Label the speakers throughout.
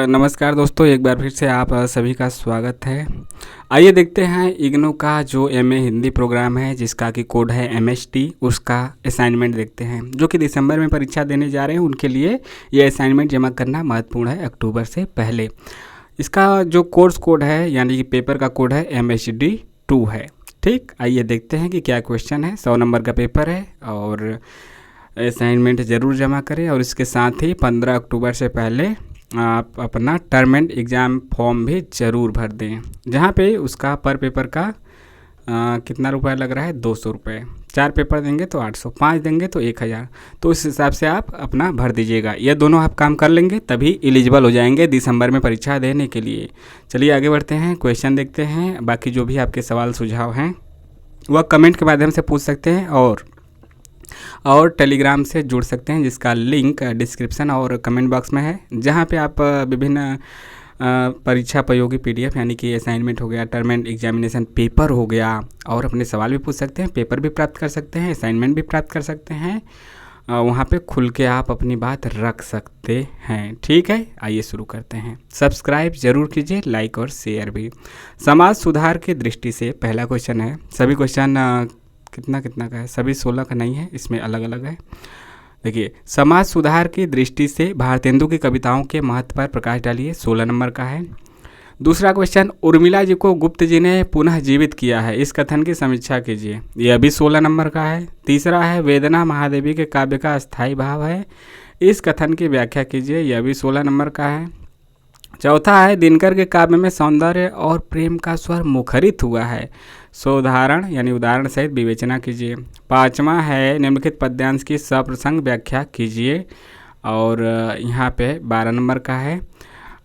Speaker 1: नमस्कार दोस्तों, एक बार फिर से आप सभी का स्वागत है। आइए देखते हैं इग्नू का जो एमए हिंदी प्रोग्राम है जिसका कि कोड है एमएचटी, उसका असाइनमेंट देखते हैं। जो कि दिसंबर में परीक्षा देने जा रहे हैं उनके लिए ये असाइनमेंट जमा करना महत्वपूर्ण है अक्टूबर से पहले। इसका जो कोर्स कोड है यानी कि पेपर का कोड है MHD2 है। ठीक, आइए देखते हैं कि क्या क्वेश्चन है। 100 नंबर का पेपर है और असाइनमेंट ज़रूर जमा करें और इसके साथ ही 15 अक्टूबर से पहले आप अपना टर्म एंड एग्ज़ाम फॉर्म भी ज़रूर भर दें, जहाँ पे उसका पर पेपर का कितना रुपया लग रहा है, 200 रुपये। 4 पेपर देंगे तो 800, 5 देंगे तो 1000। तो इस हिसाब से आप अपना भर दीजिएगा। ये दोनों आप काम कर लेंगे तभी एलिजिबल हो जाएंगे दिसंबर में परीक्षा देने के लिए। चलिए आगे बढ़ते हैं, क्वेश्चन देखते हैं। बाकी जो भी आपके सवाल सुझाव हैं वह कमेंट के माध्यम से पूछ सकते हैं और टेलीग्राम से जुड़ सकते हैं, जिसका लिंक डिस्क्रिप्शन और कमेंट बॉक्स में है, जहां पे आप विभिन्न परीक्षा उपयोगी PDF यानी कि असाइनमेंट हो गया, टर्म एंड एग्जामिनेशन पेपर हो गया, और अपने सवाल भी पूछ सकते हैं, पेपर भी प्राप्त कर सकते हैं, असाइनमेंट भी प्राप्त कर सकते हैं। वहाँ पे खुल के आप अपनी बात रख सकते हैं। ठीक है, आइए शुरू करते हैं। सब्सक्राइब जरूर कीजिए, लाइक और शेयर भी। समाज सुधार की दृष्टि से पहला क्वेश्चन है। सभी क्वेश्चन कितना का है, सभी 16 का नहीं है, इसमें अलग अलग है। देखिए, समाज सुधार की दृष्टि से भारतेंदु की कविताओं के महत्व पर प्रकाश डालिए, 16 नंबर का है। दूसरा क्वेश्चन, उर्मिला जी को गुप्त जी ने पुनः जीवित किया है, इस कथन की समीक्षा कीजिए, यह भी 16 नंबर का है। तीसरा है, वेदना महादेवी के काव्य का अस्थायी भाव है, इस कथन की व्याख्या कीजिए, यह भी 16 नंबर का है। चौथा है, दिनकर के काव्य में सौंदर्य और प्रेम का स्वर मुखरित हुआ है, सोदाहरण यानी उदाहरण सहित विवेचना कीजिए। पांचवा है, निम्नलिखित पद्यांश की सप्रसंग व्याख्या कीजिए, और यहाँ पे 12 नंबर का है।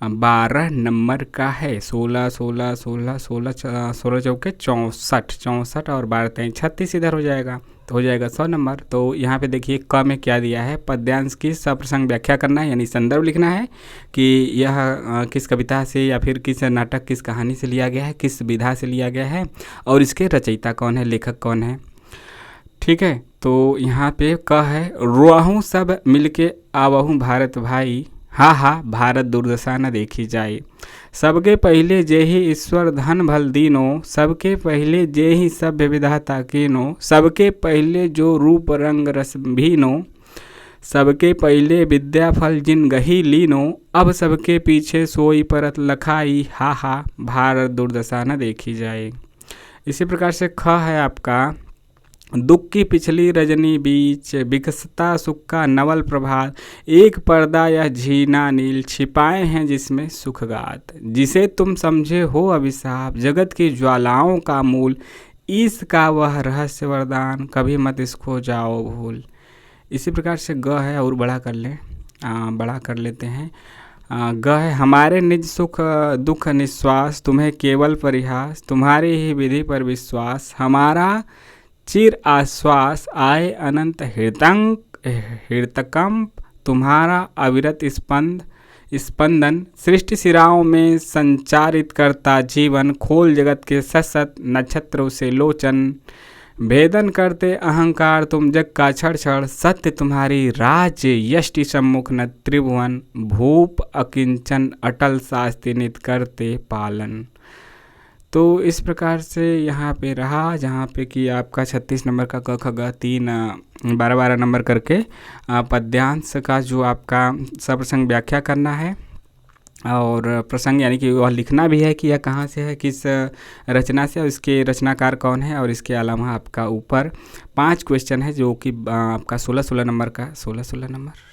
Speaker 1: 12 नंबर का है, 16 16 16 16 16 चौके 64, 64 और 12 3 36, इधर हो जाएगा तो हो जाएगा 100 नंबर। तो यहाँ पे देखिए क में क्या दिया है, पद्यांश की सप्रसंग व्याख्या करना है, यानी संदर्भ लिखना है कि यह किस कविता से या फिर किस नाटक, किस कहानी से लिया गया है, किस विधा से लिया गया है, और इसके रचयिता कौन है, लेखक कौन है। ठीक है, तो यहाँ पे क है, रोहूँ सब मिलके आवहूँ भारत भाई, हा भारत दुर्दशा न देखी जाए। सबके पहले जे ही ईश्वर धन भल दीनो, सबके पहले जे ही सभ्य विधाता कीनो, सबके पहले जो रूप रंग रस भीनो, सबके पहले विद्या फल जिन गही लीनो, अब सबके पीछे सोई परत लखाई, हा भारत दुर्दशा न देखी जाए। इसी प्रकार से ख है आपका, दुख की पिछली रजनी बीच विकसता सुख का नवल प्रभात, एक पर्दा या झीना नील छिपाए हैं जिसमें सुखगात, जिसे तुम समझे हो अभिशाप जगत की ज्वालाओं का मूल, इसका वह रहस्य वरदान कभी मत इसको जाओ भूल। इसी प्रकार से ग है, और बड़ा कर लेते हैं। ग है, हमारे निज सुख दुख निश्वास, तुम्हें केवल परिहास, तुम्हारी ही विधि पर विश्वास, हमारा चिर आश्वास आए अनंत हृतकंप, तुम्हारा अविरत स्पंदन सृष्टि सिराओं में संचारित करता जीवन, खोल जगत के सशत नक्षत्रों से लोचन, भेदन करते अहंकार तुम जग का क्षण, सत्य तुम्हारी राज्य यष्टि सम्मुख न त्रिभुवन, भूप अकिंचन अटल शास्ति नित करते पालन। तो इस प्रकार से यहाँ पे रहा, जहाँ पे कि आपका 36 नंबर का क ख ग 3 12 नंबर करके पद्यांश का जो आपका सप्रसंग व्याख्या करना है, और प्रसंग यानी कि वह लिखना भी है कि यह कहाँ से है, किस रचना से, और इसके रचनाकार कौन है। और इसके अलावा आपका ऊपर 5 क्वेश्चन है जो कि आपका 16 नंबर का 16 नंबर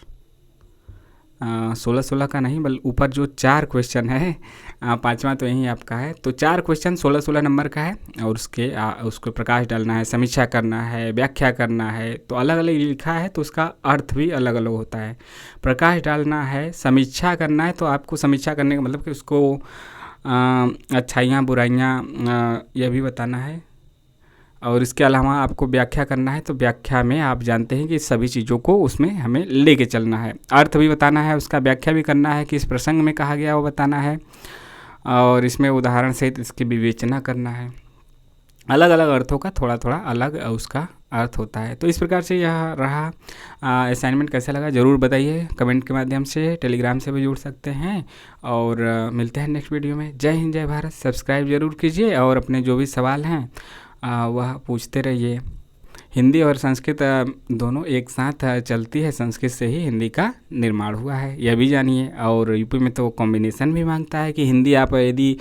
Speaker 1: 16 का नहीं, बल्कि ऊपर जो 4 क्वेश्चन है, 5वां तो यही आपका है, तो 4 क्वेश्चन 16 नंबर का है, और उसको प्रकाश डालना है, समीक्षा करना है, व्याख्या करना है। तो अलग अलग लिखा है तो उसका अर्थ भी अलग अलग होता है। प्रकाश डालना है, समीक्षा करना है, तो आपको समीक्षा करने का मतलब कि उसको अच्छाइयाँ बुराइयाँ यह भी बताना है, और इसके अलावा आपको व्याख्या करना है। तो व्याख्या में आप जानते हैं कि सभी चीज़ों को उसमें हमें लेके चलना है, अर्थ भी बताना है, उसका व्याख्या भी करना है कि इस प्रसंग में कहा गया वो बताना है, और इसमें उदाहरण सहित इसकी विवेचना करना है। अलग अलग अर्थों का थोड़ा थोड़ा अलग उसका अर्थ होता है। तो इस प्रकार से यह रहा असाइनमेंट। कैसा लगा ज़रूर बताइए कमेंट के माध्यम से, टेलीग्राम से भी जुड़ सकते हैं। और मिलते हैं नेक्स्ट वीडियो में। जय हिंद जय भारत। सब्सक्राइब जरूर कीजिए और अपने जो भी सवाल हैं वह पूछते रहिए। हिंदी और संस्कृत दोनों एक साथ चलती है, संस्कृत से ही हिंदी का निर्माण हुआ है, यह भी जानिए। और यूपी में तो कॉम्बिनेशन भी मांगता है कि हिंदी आप यदि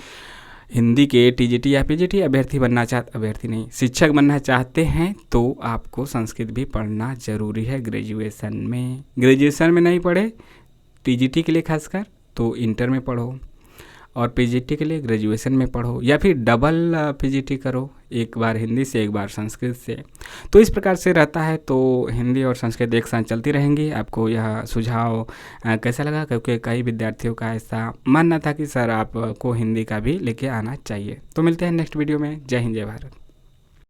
Speaker 1: हिंदी के टीजीटी या पीजीटी अभ्यर्थी बनना अभ्यर्थी नहीं, शिक्षक बनना चाहते हैं तो आपको संस्कृत भी पढ़ना ज़रूरी है ग्रेजुएशन में। ग्रेजुएशन में नहीं पढ़े टीजीटी के लिए खासकर तो इंटर में पढ़ो, और पीजीटी के लिए ग्रेजुएशन में पढ़ो, या फिर डबल पीजीटी करो, एक बार हिंदी से एक बार संस्कृत से। तो इस प्रकार से रहता है। तो हिंदी और संस्कृत एक साथ चलती रहेंगी। आपको यह सुझाव कैसा लगा? क्योंकि कई विद्यार्थियों का ऐसा मानना था कि सर आपको हिंदी का भी लेके आना चाहिए। तो मिलते हैं नेक्स्ट वीडियो में। जय हिंद जय भारत।